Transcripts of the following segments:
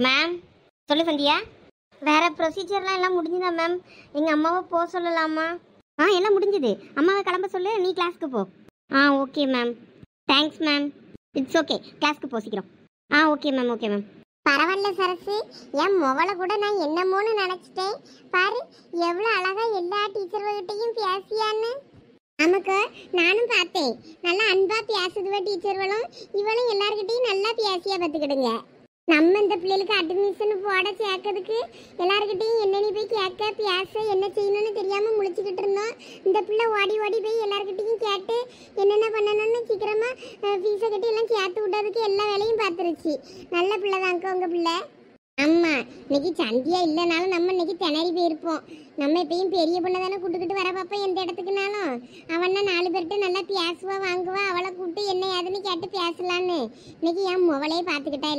Ma'am சொல்லு சந்தியா. வேற ப்ரொசீஜர்லாம் எல்லாம் முடிஞ்சுதா மேம்? எங்கள் அம்மாவை போக சொல்லலாமா? எல்லாம் முடிஞ்சுது. அம்மாவை கிளம்ப சொல்லு, நீ கிளாஸ்க்கு போ. Okay ma'am. Thanks ma'am. It's okay, கிளாஸ்க்கு போ சீக்கிரம். Okay ma'am, okay ma'am. பரவாயில்ல சரசு, என் முவலை கூட நான் என்னமோன்னு நினச்சிட்டேன். பாரு எவ்வளோ அழகா எல்லா டீச்சர்கிட்டையும் பேசியான்னு. நமக்கு நானும் பார்த்தேன், நல்லா அன்பா பேசுதுவ டீச்சர்களும். இவளும் எல்லாருக்கிட்டையும் நல்லா பேசியா பார்த்துக்கிடுங்க. நம்ம இந்த பிள்ளைகளுக்கு அட்மிஷன் போட சேர்க்கறதுக்கு எல்லாருக்கிட்டையும் என்னென்ன போய் கேட்க பேச என்ன செய்யணும்னு தெரியாமல் முழிச்சுக்கிட்டு இருந்தோம். இந்த பிள்ளை ஓடி ஓடி போய் எல்லாருக்கிட்டையும் கேட்டு என்னென்ன பண்ணணும்னு சீக்கிரமாக ஃபீஸை கட்டி எல்லாம் சேர்த்து விட்டதுக்கு எல்லா வேலையும் பார்த்துருச்சு. நல்ல பிள்ளை தாங்க உங்கள் பிள்ளை. ஆமாம், இன்னைக்கு சந்தியா இல்லைனாலும் நம்ம இன்னைக்கு திணறி போயிருப்போம். நம்ம எப்பயும் பெரிய பொண்ணை தானே கூட்டுக்கிட்டு வர பார்ப்போம் எந்த இடத்துக்குனாலும். அவன்னா 4 பேர்கிட்ட நல்லா பேசுவா வாங்குவா. அவளை கூப்பிட்டு என்ன ஏதுன்னு கேட்டு பேசலான்னு இன்னைக்கு என் முவலையே பார்த்துக்கிட்டா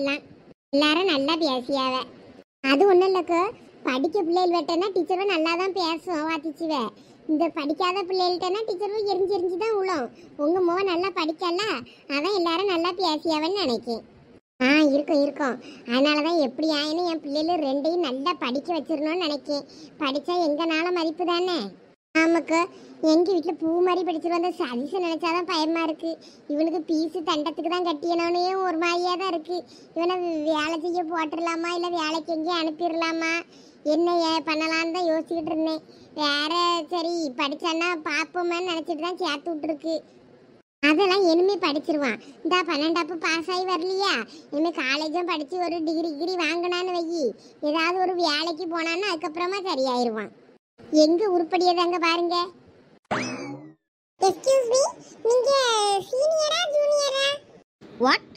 எல்லாரும் நல்லா பேசியாவ. அது ஒன்றும் இல்லைக்கோ, படிக்க பிள்ளைகள் வெட்டனா டீச்சரும் நல்லா தான் பேசுவோம் வாத்திச்சுவ. இந்த படிக்காத பிள்ளைகள்ட்டனா டீச்சரும் எரிஞ்சு தான் விழும். உங்கள் முகம் நல்லா படிக்கல, அதான் எல்லாரும் நல்லா பேசியாவன்னு நினைக்கேன். இருக்கும். அதனால தான் எப்படி ஆயினும் என் பிள்ளைகள் 2ஐயும் நல்லா படிக்க வச்சிடணும்னு நினைக்கேன். படித்தா எங்கனால மதிப்பு தானே. ஆமாக்கா, எங்கள் வீட்டில் பூ மாதிரி படிச்சுட்டு வந்த சதீஷை நினச்சாதான் பயமாக இருக்குது. இவனுக்கு பீஸு தண்டத்துக்கு தான் கட்டியனோன்னே ஒரு மாதிரியாக தான் இருக்குது. இவனை வேலை செய்ய போட்டுடலாமா இல்லை வேலைக்கு எங்கேயும் அனுப்பிடலாமா என்ன பண்ணலான்னு தான் யோசிச்சுக்கிட்டு இருந்தேன். வேற சரி படித்தான்னா பார்ப்போமான்னு நினச்சிட்டு தான் சேர்த்து விட்ருக்கு. அதெல்லாம் இனிமே படிச்சிருவான். இந்த 12வது பாஸ் ஆகி வரலையா, இனிமேல் காலேஜும் படித்து ஒரு டிகிரி வாங்கினான்னு வை, ஏதாவது ஒரு வேலைக்கு போனான்னு அதுக்கப்புறமா சரியாயிருவான். எங்க உருப்படியதாங்க பாருங்க. எக்ஸ்கியூஸ் மீ, நீங்க சீனியரா ஜூனியரா? வாட்?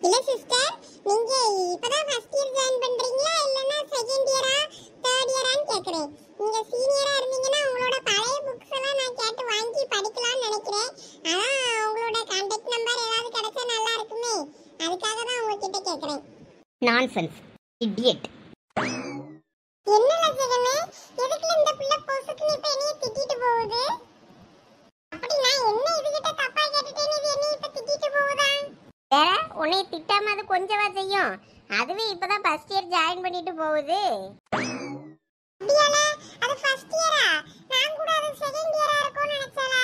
இல்ல சிஸ்டர், நீங்க இப்பதான் ஃபர்ஸ்ட் இயர் ஜாயின் பண்றீங்களா இல்லனா செகண்ட் இயரா தேர்ட் இயரான்னு கேக்குறேன். நீங்க சீனியரா இருந்தீங்கன்னா உங்களோட பழைய புக்ஸ் எல்லாம் நான் கேட்டு வாங்கி படிக்கலாம்னு நினைக்கிறேன். அதான் உங்களோட கான்டாக்ட் நம்பர் ஏதாவது கிடைச்சா நல்லா இருக்குமே, அதுக்காக தான் உங்ககிட்ட கேக்குறேன். Nonsense, idiot. என்ன லட்சணமே, எதுக்கு இந்த புள்ள போசுக்கு இப்ப என்னைய திட்டிட்டு போகுது? அப்படி நான் என்ன இதுகிட்ட தப்பா கேட்டுட்டேன்னு இது என்னைய இப்ப திட்டிட்டு போகுதா? வேற உன்னை திட்டாம அது கொஞ்சவா செய்யும்? அதுவே இப்பதான் ஃபர்ஸ்ட் இயர் ஜாயின் பண்ணிட்டு போகுது. அப்படியால, அது ஃபர்ஸ்ட் இயரா? நான் கூட அது செகண்ட் இயரா இருக்கும்னு நினைச்சல.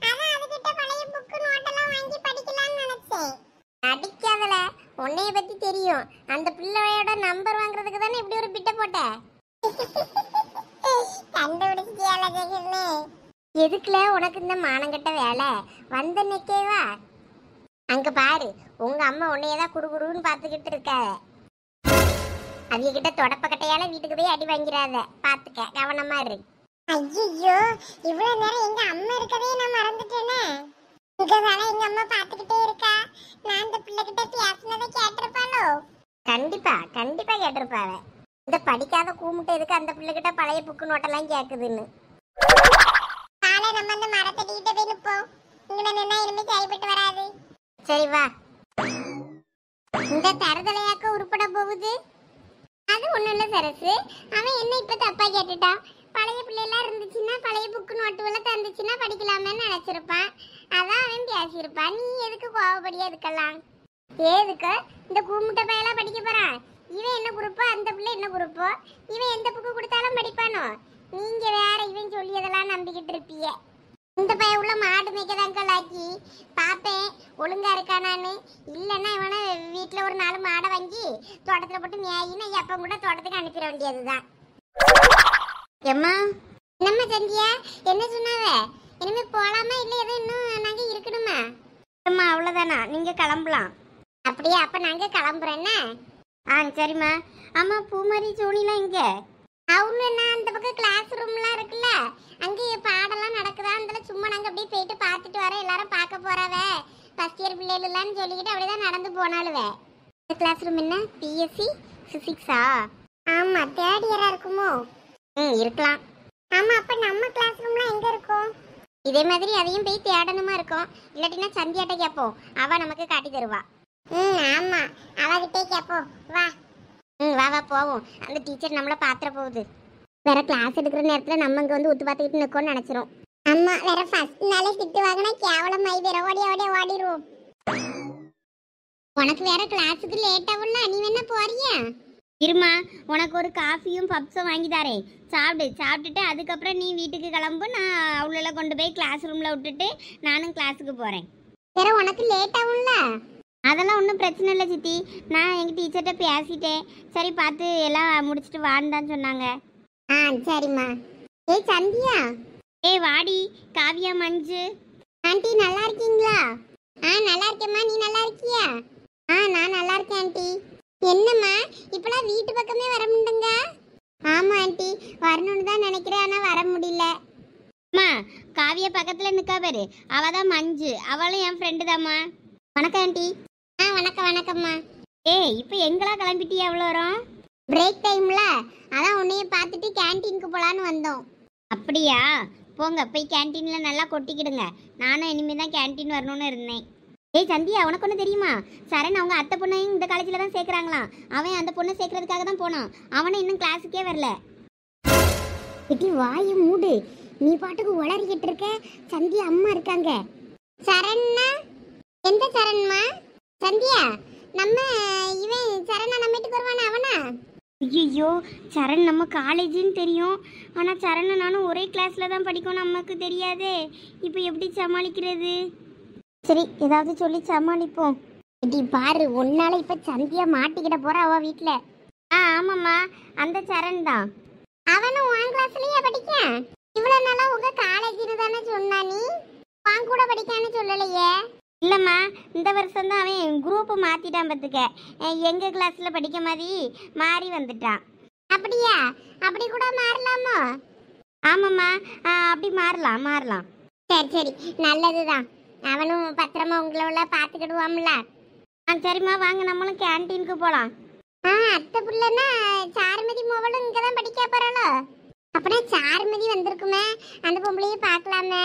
அதான் அதுகிட்ட பழைய புக் நோட் எல்லாம் வாங்கி படிக்கலாம்னு நினைச்சேன். அடிக்காதல, உன்னைய பத்தி தெரியும். அந்த பிள்ளையோட நம்பர் வாங்குறதுக்கு தானே இப்படி ஒரு பிட்ட போட்ட. கண்டுபிடிச்சியால ஜெகமே. எதுக்குல உனக்கு இந்த மானங்கட்ட வேலை? வந்த நிக்கேவா அங்க பாரு, உங்க அம்மா உன்னையதான் குடுகுடுன்னு பாத்துக்கிட்டு இருக்க. அவிய கிட்ட தொடப்பக்கட்டையால வீட்டுக்கு போய் அடி வாங்கிறாத, பாத்துக்க, கவனமா இரு. ஐயோ, இவ்வளவு நேரம் எங்க அம்மா இருக்கவே நான் மறந்துட்டேனே. இங்க தானே எங்க அம்மா பாத்துக்கிட்டே இருக்கா. நான் இந்த பிள்ளை கிட்ட பேசினதை கேட்டிருப்பாளோ? கண்டிப்பா கேட்டிருப்பாவ. இந்த படிக்காத கூமுட்டை எதுக்கு அந்த பிள்ளைகிட்ட பழைய புக்கு நோட்டெல்லாம் கேக்குதுன்னு. காலை நம்ம அந்த மரத்தடிக்கிட்ட போய் நிப்போம். இங்க நின்னா இனிமே சரிப்பட்டு வராது. சரி வா. இந்த தரதலையாக்க உருப்பட போகுது. அது ஒண்ணும் இல்ல சரசு, அவன் என்ன இப்ப தப்பா கேட்டுட்டான். பழைய பிள்ளைலாம் இருந்துச்சுன்னா பழைய புக்கு நோட்டுவெல்லாம் தந்துச்சுன்னா படிக்கலாமேன்னு நினைச்சிருப்பான். அதான் அவன் பேசியிருப்பான். நீ எதுக்கு கோவப்படியா இருக்கலாம்? ஏதுக்கு இந்த கூமுட்டை பையெல்லாம் படிக்க போறான்? இவன் என்ன குரூப்போ அந்த பிள்ளை என்ன குரூப்போ, இவன் எந்த புக்கு கொடுத்தாலும் படிப்பானோ? நீங்க வேற இவன் சொல்லியதெல்லாம் நம்பிக்கிட்டு இருப்பீங்க. இந்த பையன் உள்ள மாடு மேய்க்கதாங்க லாக்கி பாப்பேன் ஒழுங்கா இருக்கானான்னு. இல்லைன்னா இவனை வீட்டில் ஒரு 4 மாடை வாங்கி தோட்டத்தில் போட்டு மேயின்னு எப்போ கூட தோட்டத்துக்கு அனுப்பிட வேண்டியதுதான். எம்மா என்னம்மா சந்தியா, என்ன சொன்னாவ? இனிமே போலாமா இல்லை எதுவும் இன்னும் நாங்கள் இருக்கணுமா? அம்மா அவ்வளோதானா, நீங்கள் கிளம்பலாம். அப்படியே, அப்போ நாங்கள் கிளம்புறேன்னா? சரிம்மா. அம்மா பூமாரி சோனிலாம் இங்கே அவனுன்னா அந்த பக்கம் கிளாஸ் ரூம்லாம் இருக்குல்ல, அங்கே பாடெல்லாம் நடக்குதா, அதில் சும்மா நாங்கள் அப்படியே போயிட்டு பார்த்துட்டு வரோம். எல்லாரும் பார்க்க போறாவ ஃபர்ஸ்ட் இயர் பிள்ளைகளான்னு சொல்லிக்கிட்டு அப்படிதான் நடந்து போனாலுவே. இந்த கிளாஸ் ரூம் என்ன பிஎஸ்சி பிசிக்ஸா? ஆமா, தேர்ட் இயரா இருக்குமோ? இருக்கலாம். ஆமா, அப்ப நம்ம கிளாஸ் ரூம்லாம் எங்க இருக்கும்? இதே மாதிரி அதையும் போய் தேடணுமா இருக்கும். இல்லாட்டினா சந்தியாட்ட கேட்போம், அவ நமக்கு காட்டி தருவா. ஆமா, அவகிட்டே கேட்போம். வா. வா வா போவோம். அந்த டீச்சர் நம்மள பாத்திர போகுது. வேற கிளாஸ் எடுக்கிற நேரத்துல நம்ம இங்க வந்து ஒத்து பார்த்துக்கிட்டு நிற்கோன்னு நினைச்சிரும். அம்மா வேற ஃபர்ஸ்ட் நாளே திட்டு வாங்கினா கேவலமாய் வேற ஓடிடுவோம். உனக்கு வேற கிளாஸுக்கு லேட் ஆகும்ல, நீ வேணா போறியா? இருமா, உனக்கு ஒரு காஃபியும் பப்ஸும் வாங்கி தரேன். சாப்பிட்டுட்டு அதுக்கப்புறம் நீ வீட்டுக்கு கிளம்பு. நான் அவளை கொண்டு போய் கிளாஸ் ரூமில் விட்டுட்டு நானும் கிளாஸுக்கு போகிறேன். வேற உனக்கு லேட் ஆகும்ல? அதெல்லாம் ஒன்றும் பிரச்சனை இல்லை சித்தி. நான் எங்கள் டீச்சர்கிட்ட பேசிட்டேன். சரி, பார்த்து எல்லாம் முடிச்சுட்டு வான்னு தான் சொன்னாங்க. ஆ சரிம்மா. ஏய் சந்தியா. ஏய் வாடி, காவியா, மஞ்சு. ஆண்டி நல்லா இருக்கீங்களா? நல்லா இருக்கேம்மா. நீ நல்லா இருக்கியா? நான் நல்லா இருக்கேன் ஆண்டி. என்னம்மா இப்பெல்லாம் வீட்டு பக்கமே வர முடியுங்க? ஆமா ஆண்டி, வரணும்னு தான் நினைக்கிறேன், ஆனால் வர முடியல. அம்மா, காவியா பக்கத்தில் நிற்கா பாரு, அவள் தான் மஞ்சு. அவளும் என் ஃப்ரெண்டு தாம்மா. வணக்கம் ஆண்டி. வணக்கம்மா. ஏய், இப்போ எங்கெல்லாம் கிளம்பிட்டியா எவ்வளோ வரும்? பிரேக் டைம்ல அதான் உன்னைய பார்த்துட்டு கேன்டீனுக்கு போகலான்னு வந்தோம். அப்படியா? போங்க, போய் கேன்டீனில் நல்லா கொட்டிக்கிடுங்க. நானும் இனிமேல் தான் கேன்டீன் வரணும்னு இருந்தேன். ஏய் சந்தியா, உனக்கு ஒன்று தெரியுமா? சரண் அவங்க அத்தை பொண்ணையும் இந்த காலேஜில் தான் சேர்க்குறாங்களாம். அவன் அந்த பொண்ணை சேர்க்கறதுக்காக தான் போனான். அவனை இன்னும் கிளாஸுக்கே வரல. கிட்டி வாயை மூடு. நீ பாட்டுக்கு உளறிக்கிட்டு இருக்க. சந்தியா அம்மா இருக்காங்க. சரண்னா எந்த சரண்மா? சந்தியா, நம்ம இவன் சரணா நம்ம வீட்டுக்கு வருவானா அவனா? ஐயோ, சரண் நம்ம காலேஜுன்னு தெரியும். ஆனால் சரணை நானும் ஒரே கிளாஸில் தான் படிக்கும், நமக்கு தெரியாதே. இப்போ எப்படி சமாளிக்கிறது? சரி, ஏதாவது சொல்லி சமாளிப்போம். கிட்டி பாரு, உன்னால இப்ப சந்தியா மாட்டிக்கிட்ட போறா அவ வீட்டுல. ஆமாம்மா, அந்த சரண் தான். அவனும் உன் கிளாஸ்லயே படிக்க? இவ்வளவு நாளா உங்க காலேஜ்னு தானே சொன்னா, நீ வாங்க கூட படிக்கான்னு சொல்லலையே. இல்லைம்மா, இந்த வருஷம் தான் அவன் குரூப்பு மாற்றிட்டான். பார்த்துக்க, எங்கள் கிளாஸில் படிக்க மாதிரி மாறி வந்துட்டான். அப்படியா? அப்படி கூட மாறலாமோ? ஆமாம்மா, அப்படி மாறலாம். சரி, நல்லதுதான். அவனும் பத்திரமா உங்கள பார்த்துக்கிடுவாம்ல. சரிம்மா, வாங்க நம்மளும் கேன்டீனுக்கு போகலாம். அத்தை புள்ளனா சாருமதி மோவலும் இங்கே தான் படிக்க போகிறாளோ? அப்படின்னா சாருமதி வந்திருக்குமே, அந்த பொம்பளையே பார்க்கலாமே.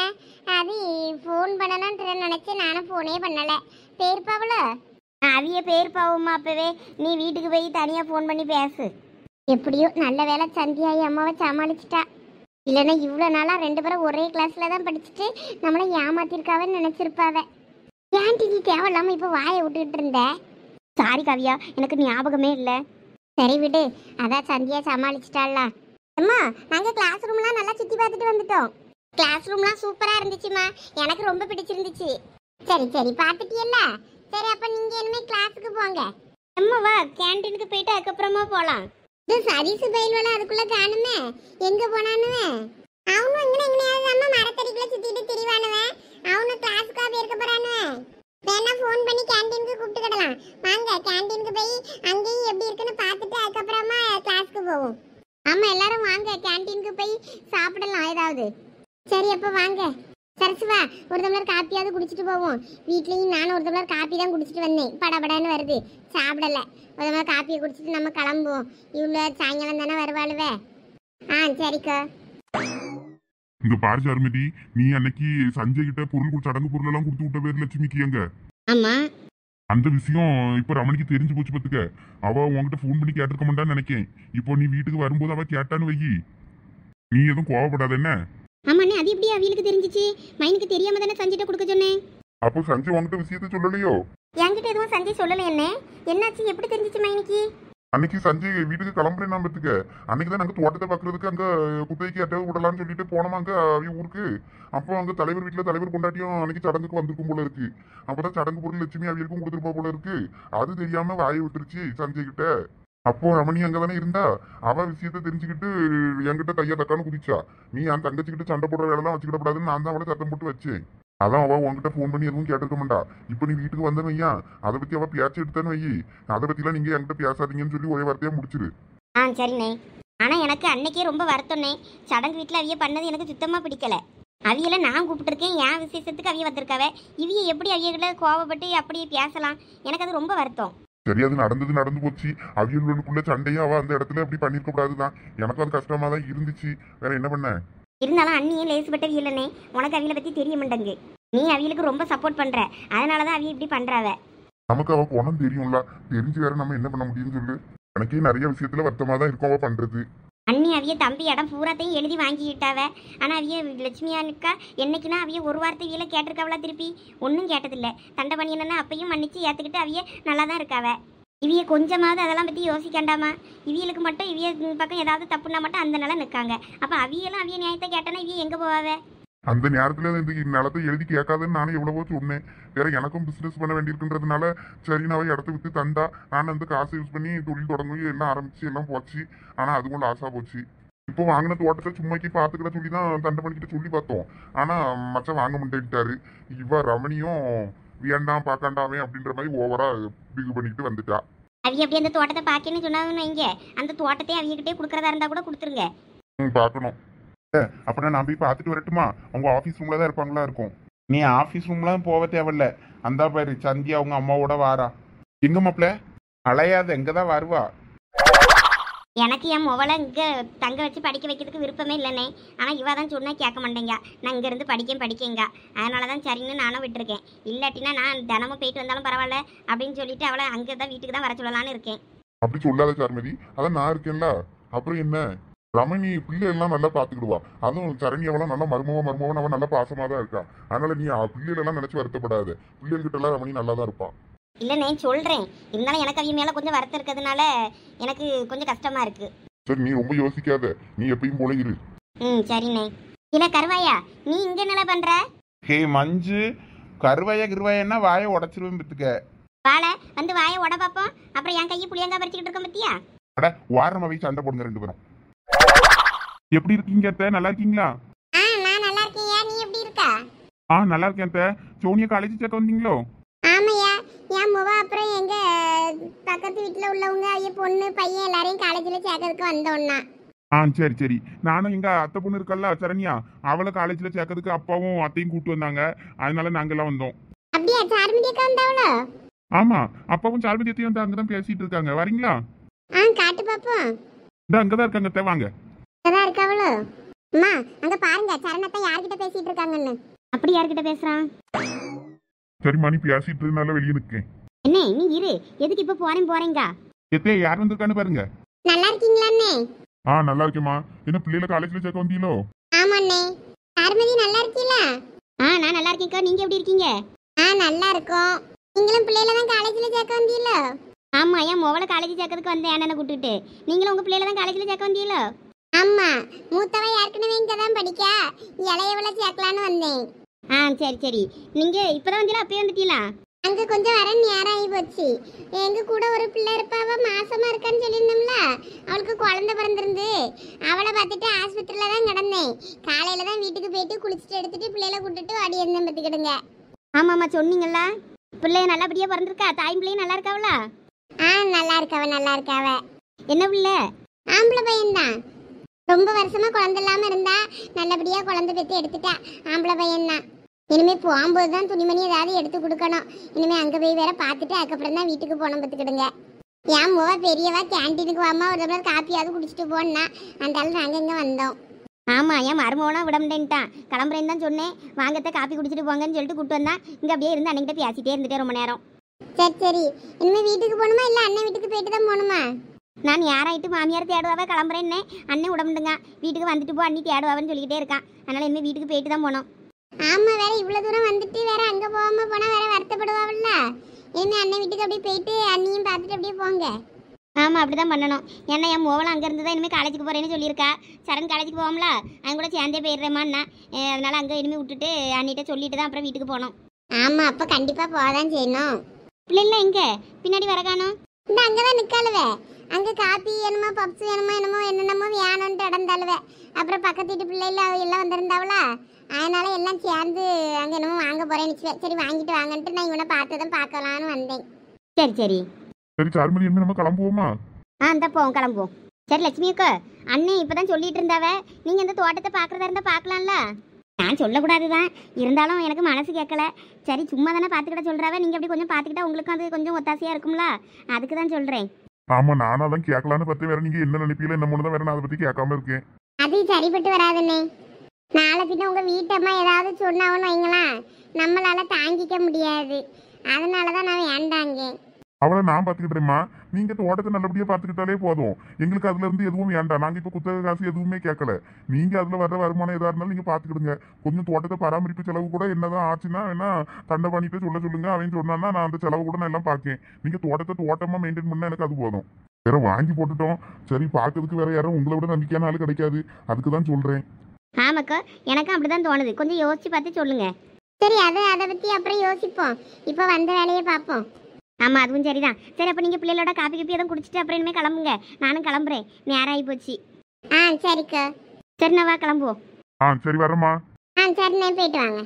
அது ஃபோன் பண்ணணும்ன்ற நினச்சி நானும் ஃபோனே பண்ணலை. பேர் பாவளோ? அவிய பேர் பாவம்மா. அப்போவே நீ வீட்டுக்கு போய் தனியாக ஃபோன் பண்ணி பேசு. எப்படியோ நல்ல வேலை சந்தியாயி அம்மாவை சமாளிச்சிட்டா. இல்லைன்னா இவ்வளோ நாளாக 2 பேரும் ஒரே கிளாஸில் தான் படிச்சுட்டு நம்மளை ஏமாத்திருக்காவன்னு நினச்சிருப்பாவ. ஏன்டி நீ தேவையில்லாமல் இப்போ வாயை விட்டுக்கிட்டு இருந்த? சாரி காவியா, எனக்கு ஞாபகமே இல்லை. சரி விடு, அதான் சந்தியா சமாளிச்சிட்டாள்ல. அம்மா, நாங்கள் கிளாஸ் ரூம்லாம் நல்லா சுற்றி பார்த்துட்டு வந்துட்டோம். கிளாஸ் ரூம்லாம் சூப்பராக இருந்துச்சுமா, எனக்கு ரொம்ப பிடிச்சிருந்துச்சு. சரி பார்த்துட்டியல்ல? சரி, அப்போ நீங்கள் இனிமேல் கிளாஸுக்கு போங்க. அம்மா வா, கேன்டீனுக்கு போயிட்டு அதுக்கப்புறமா போகலாம். இது சதீசு பயில்வெல்லாம் அதுக்குள்ளே காணுமே, எங்கே போனானுவேன்? அவனும் எங்கேயாவது அம்மா மரத்தடிக்குள்ளே சுற்றிட்டு திரிவானுவேன். அவனும் கிளாஸுக்காக போயிருக்க போகிறானுவேன். வேணா ஃபோன் பண்ணி கேன்டீனுக்கு கூப்பிட்டுக்கிடலாம். வாங்க கேன்டீனுக்கு போய் அங்கேயும் எப்படி இருக்குன்னு பார்த்துட்டு அதுக்கப்புறமா கிளாஸுக்கு போவோம். ஆமாம், எல்லாரும் வாங்க கேன்டீனுக்கு போய் சாப்பிடலாம் ஏதாவது. சரி, அப்போ வாங்க. சரசுவா, ஒரு டம்ளர் காப்பியாவது குடிச்சிட்டு போவோம். வீட்லேயும் நானும் ஒரு டம்ளர் காப்பி தான் குடிச்சிட்டு வந்தேன். படபடன்னு வருது, சாப்பிடலை. ஒரு டம்ளர் காப்பியை குடிச்சிட்டு நம்ம கிளம்புவோம். இவ்வளோ சாயங்காலம் தானே வருவாளுவே. சரிக்கா. இங்க பாரு சாருமதி, நீ அன்னைக்கு சஞ்சய் கிட்ட சடங்கு பொருள் எல்லாம் கொடுத்து விட்ட பேர் லட்சுமிக்கு எங்க? ஆமா, அந்த விஷயம் இப்ப ரமணிக்கு தெரிஞ்சு போச்சு. பத்துக்க, அவ உன்கிட்ட போன் பண்ணி கேட்டிருக்க மாட்டான்னு நினைக்கேன். இப்போ நீ வீட்டுக்கு வரும்போது அவ கேட்டான்னு வை, நீ எதுவும் கோவப்படாத என்ன? ஆமாண்ணே, அது எப்படி அவியலுக்கு தெரிஞ்சிச்சு? மைனுக்கு தெரியாம தானே சஞ்சிட்ட கொடுக்க சொன்னேன். அப்போ சஞ்சய் உன்கிட்ட விஷயத்த சொல்லலையோ? என்கிட்ட எதுவும் சஞ்சய் சொல்லலை. என்ன என்னாச்சு? எப்படி தெரிஞ்சிச்சு மைனுக்கு? அன்னைக்கு சஞ்சய் வீட்டுக்கு கிளம்புறேன் நான் பத்துக்க. அன்னைக்கு தான் நாங்க தோட்டத்தை பாக்குறதுக்கு அங்க குத்தகைக்கு யார்ட்டாவது விடலான்னு சொல்லிட்டு போனோமா அங்க அவிய ஊருக்கு. அப்போ அங்க தலைவர் வீட்டுல தலைவர் கொண்டாட்டியும் அன்னைக்கு சடங்குக்கு வந்திருக்கும் போல இருக்கு. அப்பதான் சடங்கு பொருள் லட்சுமி அவியலுக்கும் கொடுத்துருப்பா போல இருக்கு. அது தெரியாம வாயை விட்டுருச்சு சஞ்சய் கிட்ட. அப்போ ரமணி அங்கதானே இருந்தா. அவ விஷயத்த தெரிஞ்சுக்கிட்டு என்கிட்ட கையா தக்கான்னு குதிச்சா. நீ என் தங்கச்சிக்கிட்டு சண்டை போடுற வேலை தான் வச்சுக்கிடப்படாதுன்னு நான் தான் அவளை சத்தம் போட்டு வச்சேன். அதான் அவ உங்ககிட்ட போன் பண்ணி எதுவும் கேட்டிருக்க மாட்டா. இப்போ நீ வீட்டுக்கு வந்தேன்னு வையா, அதை பத்தி அவ பேச்சு எடுத்தான்னு வை. அதை பத்திலாம் நீங்க என்கிட்ட பேசாதீங்கன்னு சொல்லி ஒரே வார்த்தையா முடிச்சிரு. சரிண்ணே. ஆனா எனக்கு அன்னைக்கே ரொம்ப வருத்தம்னே. சடங்கு வீட்டுல அவிய பண்ணது எனக்கு சுத்தமா பிடிக்கல. அவியல நான் கூப்பிட்டுருக்கேன், என் விசேஷத்துக்கு அவிய வந்திருக்காவ. இவிய எப்படி அவியகிட்ட கோவப்பட்டு அப்படியே பேசலாம்? எனக்கு அது ரொம்ப வருத்தம். சரி, அது நடந்து போச்சு. அவியலுக்குள்ள சண்டையும் அவ அந்த இடத்துல அப்படி பண்ணிருக்க கூடாதுதான். எனக்கும் அது கஷ்டமா தான் இருந்துச்சு. வேற என்ன பண்ண? இருந்தாலும் அண்ணியே லேசுப்பட்ட வீலனே, உனக்கு அவியலை பத்தி தெரிய மாட்டேங்கு. நீ அவியலுக்கு ரொம்ப சப்போர்ட் பண்ற, அதனாலதான் அவிய இப்படி பண்றாவ. நமக்கு அவ குணம் தெரியும்ல, தெரிஞ்சு வேற நம்ம என்ன பண்ண முடியும்னு சொல்லு. எனக்கே நிறைய விஷயத்துல வருத்தமா தான் இருக்கும் அவ பண்றது. அண்ணி அவிய தம்பி இடம் பூராத்தையும் எழுதி வாங்கிக்கிட்டாவ. ஆனா அவிய லட்சுமியானுக்கா என்னைக்குன்னா அவிய ஒரு வார்த்தை வீல கேட்டிருக்காவளா? திருப்பி ஒன்றும் கேட்டதில்லை. தண்டை பண்ணினா அப்பையும் மன்னிச்சு ஏத்துக்கிட்டு அவிய நல்லா தான் இருக்காவ. இவிய கொஞ்சமாவது அதெல்லாம் பற்றி யோசிக்கண்டாமா. இவியலுக்கு மட்டும் இவிய பக்கம் ஏதாவது தப்புனா மட்டும் அந்த நிலம் நிற்காங்க. அப்போ அவியெல்லாம் அவிய நியாயத்தை கேட்டனா இவிய எங்கே போவாவே? அந்த நேரத்துல இந்த நிலத்தை எழுதி கேட்காதுன்னு நானும் எவ்வளவோ சொன்னேன். வேற எனக்கும் பிசினஸ் பண்ண வேண்டியிருக்குன்றதுனால சரி நான் இடத்த வித்து தந்தா நான் வந்து காசு யூஸ் பண்ணி தொழில் தொடங்கி எல்லாம் ஆரம்பிச்சு எல்லாம் போச்சு. ஆனா அது கொண்டு ஆசா போச்சு. இப்போ வாங்கின தோட்டத்தை சும்மாக்கி பாத்துக்கிட்ட சொல்லி தான் தண்டை பண்ணிக்கிட்டு சொல்லி பார்த்தோம். ஆனா மச்சான் வாங்க முடிட்டாரு. இவ ரமணியும் வேண்டாம் பார்க்காண்டாமே அப்படின்ற மாதிரி ஓவரா பிகு பண்ணிக்கிட்டு வந்துட்டா. அவிய அப்படி அந்த தோட்டத்தை பார்க்கணும்னு சொன்னாங்கன்னு வைங்க, அந்த தோட்டத்தை அவியகிட்டே கொடுக்குறதா இருந்தால் கூட கொடுத்துருங்க. பார்க்கணும். அப்படின்னா நான் போய் பார்த்துட்டு வரட்டுமா? அவங்க ஆஃபீஸ் ரூம்ல தான் இருப்பாங்களா இருக்கும். நீ ஆஃபீஸ் ரூம்லாம் போக தேவையில்ல. அந்த பாரு சந்தியா அவங்க அம்மாவோட வாரா. எங்க மாப்பிள்ள அலையாத எங்க தான் வருவா. எனக்கு என் முவலை இங்கே தங்க வச்சு படிக்க வைக்கிறதுக்கு விருப்பமே இல்லைனே. ஆனால் இவ தான் சொன்னால் கேட்க மாட்டேங்க. நான் இங்கேருந்து படிக்கங்க. அதனால தான் சரின்னு நானும் விட்டுருக்கேன். இல்லாட்டினா நான் தினமும் போயிட்டு வந்தாலும் பரவாயில்ல அப்படின்னு சொல்லிட்டு அவளை அங்கே தான் வீட்டுக்கு தான் வர சொல்லலான்னு இருக்கேன். அப்படி சொல்லாத சார்மதி, அதான் நான் இருக்கேன்ல. அப்புறம் என்ன, ரமணி பிள்ளை எல்லாம் நல்லா பாத்துக்கிடுவா. அதுவும் சரணி அவெல்லாம் நல்லா மருமவன் அவன் நல்லா பாசமா தான் இருக்கா. அதனால நீ பிள்ளைகள் எல்லாம் நினைச்சு வருத்தப்படாது. பிள்ளைகிட்ட எல்லாம் ரமணி நல்லா தான் இருப்பான். இல்லை நான் சொல்கிறேன், இருந்தாலும் எனக்கு அவிய மேலே கொஞ்சம் வருத்தம் இருக்கிறதுனால எனக்கு கொஞ்சம் கஷ்டமாக இருக்குது. சரி நீ ரொம்ப யோசிக்காத, நீ எப்பயும் போல இரு. சரிண்ணே. இல்லை கருவாயா, நீ இங்கே என்ன பண்ணுற? ஹே மஞ்சு, கருவாயா வாயை உடச்சிருவேன் பத்துக்க. வாழை வந்து வாயை உட பார்ப்போம். அப்புறம் என் கையை புளியங்கா பறிச்சுக்கிட்டு இருக்க பத்தியா? அட வாரமா போய் சண்டை போடுங்க ரெண்டு பேரும். எப்படி இருக்கீங்க அத்தை? நல்லா இருக்கீங்களா? நான் நல்லா இருக்கேன். நீ எப்படி இருக்கா? நல்லா இருக்கேன் அத்தை. சோனியா காலேஜ் சேர்க்க வந்தீங்களோ? ஆமையா, என் முவா அப்புறம் எங்க பக்கத்து வீட்டுல உள்ளவங்க ஐய பொண்ணு பையன் எல்லாரையும் காலேஜ்ல சேர்க்கறதுக்கு வந்தோம்னா. சரி. நானும் எங்க அத்தை பொண்ணு இருக்கல்ல சரண்யா, அவளை காலேஜ்ல சேர்க்கறதுக்கு அப்பாவும் அத்தையும் கூட்டு வந்தாங்க. அதனால நாங்கெல்லாம் வந்தோம். அப்படியா? சார்மதிக்கா வந்தாவளோ? ஆமா, அப்பாவும் சார்பதி அத்தையும் வந்து அங்கதான் பேசிட்டு இருக்காங்க. வரீங்களா? காட்டு பாப்போம். இந்த அங்கதான் இருக்காங்க அத்தை, வாங்க. அதான் இருக்காவளோ? அம்மா அங்க பாருங்க, சரணத்தை யார்கிட்ட பேசிட்டு இருக்காங்கன்னு. அப்படி யார்கிட்ட பேசுறான்? சரிம்மா நீ பேசிட்டு இருந்தால வெளியே நிற்கேன். என்ன நீ இரு, எதுக்கு இப்போ போறேங்க? எத்தே யார் வந்திருக்கான்னு பாருங்க. நல்லா இருக்கீங்களா அண்ணே? நல்லா இருக்கேம்மா. என்ன பிள்ளைகளை காலேஜ்ல சேர்க்க வந்தீங்களோ? ஆமா அண்ணே. சார்மதி நல்லா இருக்கீங்களா? நான் நல்லா இருக்கேன்க்கா. நீங்க எப்படி இருக்கீங்க? நல்லா இருக்கோம். நீங்களும் பிள்ளைகளை தான் காலேஜ்ல சேர்க்க வந்தீங்களோ? ஆமா, என் மொவலை காலேஜ் சேர்க்கறதுக்கு வந்தேன் அண்ணனை கூப்பிட்டுட்டு. நீங்களும் உங்க பிள்ளைகளை தான் காலேஜ்ல சேர்க்க வந்தீங்களோ? ஆமா, மூத்தவ ஏற்கனவே இங்க தான் படிக்கா, இளையவளை சேர்க்கலான்னு வந்தேன். சரி. நீங்க இப்பதான் வந்தீங்களா? அப்பயே வந்துட்டீங்களா? அங்க கொஞ்சம் வர நேரம் ஆகி போச்சு. எங்க கூட ஒரு பிள்ளை இருப்பாவ, மாசமா இருக்கான்னு சொல்லியிருந்தோம்ல, அவளுக்கு குழந்தை பிறந்திருந்து அவளை பார்த்துட்டு ஆஸ்பத்திரியில தான் கிடந்தேன். காலையில தான் வீட்டுக்கு போயிட்டு குளிச்சுட்டு எடுத்துட்டு பிள்ளைகளை கூட்டிட்டு ஓடி இருந்தேன் பத்துக்கிடுங்க. ஆமாம்மா சொன்னீங்களா? பிள்ளைய நல்லபடியா பிறந்திருக்கா? தாய் பிள்ளையும் நல்லா இருக்காவளா? நல்லா இருக்காவ. என்ன பிள்ளை? ஆம்பளை பையன்தான். ரொம்ப வருஷமா குழந்தை இல்லாம இருந்தா, நல்லபடியா குழந்தை பெற்று எடுத்துட்டா. ஆம்பளை பையன்தான். இனிமே போகும்போது தான் துணிமணி ஏதாவது எடுத்து கொடுக்கணும். இனிமே அங்க போய் வேற பார்த்துட்டு அதுக்கப்புறம் தான் வீட்டுக்கு போனோம் பத்துக்கிடுங்க. என் முவ பெரியவா கேன்டீனுக்கு வாமா ஒரு தடவை காப்பியாவது குடிச்சிட்டு போனா, அந்த ஆள் நாங்க இங்க வந்தோம். ஆமா, என் மருமகனா விட முடியன்ட்டான். கிளம்புறேன்னு தான் சொன்னேன். வாங்கத்த காப்பி குடிச்சிட்டு போங்கன்னு சொல்லிட்டு கூப்பிட்டு வந்தான். இங்க அப்படியே இருந்து அன்னைக்கிட்ட பேசிட்டே இருந்துட்டே ரொம்ப நேரம். சரி இனிமே வீட்டுக்கு போகணுமா இல்ல அண்ணன் வீட்டுக்கு போயிட்டு தான் போகணுமா? நான் யாராயிட்டு மாமியார் தேடுவாவே கிளம்புறேன்னே. அண்ணன் விடமுண்டுங்க, வீட்டுக்கு வந்துட்டு போ அண்ணி தேடுவான்னு சொல்லிக்கிட்டே இருக்கான். அதனால இனிமே வீட்டுக்கு போயிட்டு தான் போனோம். ஆமா, வேற இவ்வளவு தூரம் வந்துட்டு வேற அங்க போகாம போனா வேற வருத்தப்படுவாள்ல. இனிமே அண்ணன் வீட்டுக்கு அப்படியே போயிட்டு அண்ணியும் பார்த்துட்டு அப்படியே போங்க. ஆமாம், அப்படி தான் பண்ணணும். ஏன்னா என் மோவலாம் அங்கே இருந்து தான் இனிமேல் காலேஜுக்கு போகிறேன்னு சொல்லியிருக்கா. சரண் காலேஜுக்கு போவோம்ல, அவங்க கூட சேர்ந்தே போயிடுறேம்மாண்ணா. அதனால அங்கே இனிமேல் விட்டுட்டு அண்ணிட்ட சொல்லிட்டு தான் அப்புறம் வீட்டுக்கு போனோம். ஆமா, அப்ப கண்டிப்பா போதான் செய்யணும். பிள்ளைங்கள எங்கே பின்னாடி வர காணோம்? இந்த அங்கதான் நிக்காளுவே. அங்க காப்பி என்னமோ பப்ஸ் என்னமோ என்னென்னமோ வேணும்னு இடந்தாளுவே. அப்புறம் பக்கத்து வீட்டு பிள்ளைல எல்லாம் வந்திருந்தாவளா, அதனால எல்லாம் சேர்ந்து அங்க என்னமோ வாங்க போறேன்னு. சரி வாங்கிட்டு வாங்கன்ட்டு நான் இவனை பார்த்ததும் பார்க்கலான்னு வந்தேன். சரி சார்மதி என்ன நம்ம கிளம்புவோமா? இந்த போவோம், கிளம்புவோம். சரி லட்சுமி அக்கா, அண்ணே இப்போதான் சொல்லிட்டு இருந்தாவ, நீங்கள் இந்த தோட்டத்தை பார்க்குறதா இருந்தால் பார்க்கலாம்ல. நான் சொல்லக்கூடாது தான், இருந்தாலும் எனக்கு மனசு கேட்கல. சரி சும்மா தானே பார்த்துக்கிட்ட சொல்கிறாவ, நீங்கள் அப்படி கொஞ்சம் பார்த்துக்கிட்டா உங்களுக்கும் அது கொஞ்சம் ஒத்தாசையாக இருக்கும்ல, அதுக்கு தான் சொல்கிறேன். ஆமா, நானும் அதான் கேட்கலான்னு பார்த்து, வேற நீங்க என்ன நினைப்பீங்களோ என்ன தான் வேற நான் அதை பத்தி கேட்காம இருக்கேன். அது சரிப்பட்டு வராதுண்ணே. நாளை பின்ன உங்க வீட்டம்மா ஏதாவது சொன்னாவன்னு வைங்களா, நம்மளால தாங்கிக்க முடியாது. அதனாலதான் நான் வேண்டாங்க. அவளை நான் பார்த்துக்கிட்டேம்மா. நீங்க தோட்டத்தை நல்லபடியா பாத்துக்கிட்டாலே போதும். எங்களுக்கு அதுல இருந்து எதுவும் வேண்டாம். நாங்க இப்ப குத்தகை காசு எதுவுமே கேட்கல. நீங்க அதுல வர்ற வருமானம் எதா இருந்தாலும் நீங்க பாத்துக்கிடுங்க. கொஞ்சம் தோட்டத்தை பராமரிப்பு செலவு கூட என்னதான் ஆச்சுன்னா வேணா தண்டை பண்ணிட்டு சொல்லுங்க. அவன் சொன்னான்னா நான் அந்த செலவு கூட நான் எல்லாம் பாக்கேன். நீங்க தோட்டத்தை தோட்டமா மெயின்டைன் பண்ணா எனக்கு அது போதும். வேற வாங்கி போட்டுட்டோம். சரி பாக்குறதுக்கு வேற யாரும் உங்களை விட நம்பிக்கையான ஆளு கிடைக்காது. அதுக்குதான் சொல்றேன். ஆமாக்கா எனக்கும் அப்படிதான் தோணுது. கொஞ்சம் யோசிச்சு பார்த்து சொல்லுங்க. சரி அதை பத்தி அப்புறம் யோசிப்போம். இப்போ வந்த வேலையை பார்ப்போம். ஆமா அதுவும் சரிதான். சரி அப்ப நீங்க பிள்ளைகளோட காப்பி கப்பி எதுவும் குடிச்சிட்டு அப்புறம் இனிமே கிளம்புங்க. நானும் கிளம்புறேன். நேரம் ஆகி போச்சு. சரிக்கா. சரி நான் வா கிளம்புவோம். சரி வரமா. சரிண்ணே போயிட்டு வாங்க.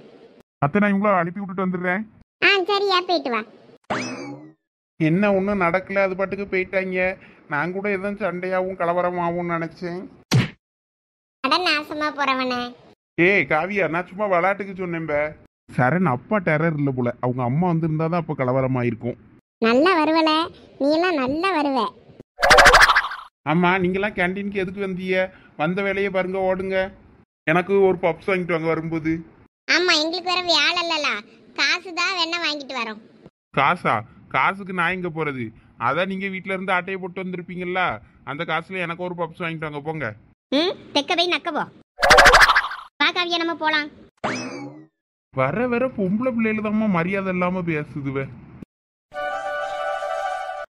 அத்தை நான் இவங்கள அனுப்பி விட்டுட்டு வந்துடுறேன். சரியா போயிட்டு வா. என்ன ஒன்றும் நடக்கல, அது பாட்டுக்கு போயிட்டாங்க. நான் கூட எதுவும் சண்டையாகவும் கலவரமாகவும் நினச்சேன். அட நாசமா போறவனே. ஏய் காவியா, நான் சும்மா விளையாட்டுக்கு சொன்னேன்ப. சரண் அப்பா டெரர் இல்லை போல, அவங்க அம்மா வந்திருந்தா தான் அப்போ கலவரமாயிருக்கும். நல்லா வருவல, நீ எல்லாம் நல்லா வருவ. ஆமாம், நீங்களாம் கேன்டீனுக்கு எதுக்கு வந்தீங்க? வந்த வேலையை பாருங்க, ஓடுங்க. எனக்கு ஒரு பப்ஸ் வாங்கிட்டு வாங்க வரும்போது. ஆமா எங்களுக்கு வேற வேலை இல்லல, காசு தான் வேணா வாங்கிட்டு வரோம். காசா? காசுக்கு நான் எங்கே போகிறது? அதான் நீங்கள் வீட்டில் இருந்து ஆட்டையை போட்டு வந்திருப்பீங்களா, அந்த காசில் எனக்கு ஒரு பப்ஸ் வாங்கிட்டு வாங்க போங்க. தெக்கவை நக்கவோ வா காவியா நம்ம போலாம். வர வர பொம்பளை பிள்ளைகள் தான் மரியாதை இல்லாமல் பேசுதுவே.